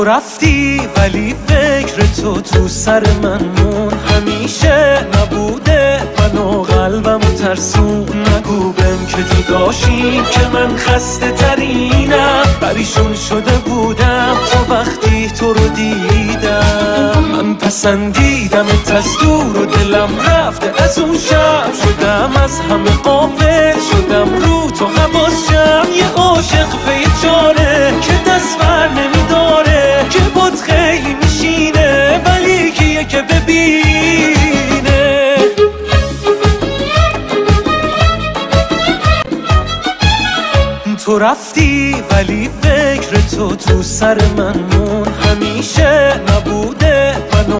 رفتی ولی فکر تو سر من مون، همیشه نبوده من و قلبم ترسون. نگو بهم که جداشیم که من خسته ترینم، پریشون شده بودم تا وقتی تو رو دیدم. من پسندیدمت از دور و دلم رفته از اون شب، شدم از همه غافل، شدم رو تو حواسم. یه عاشق بیچاره که دست بر نمیداره، که باد خیلی میشینه ولی کیه که ببینه. تو رفتی ولی فکر تو سر من مون،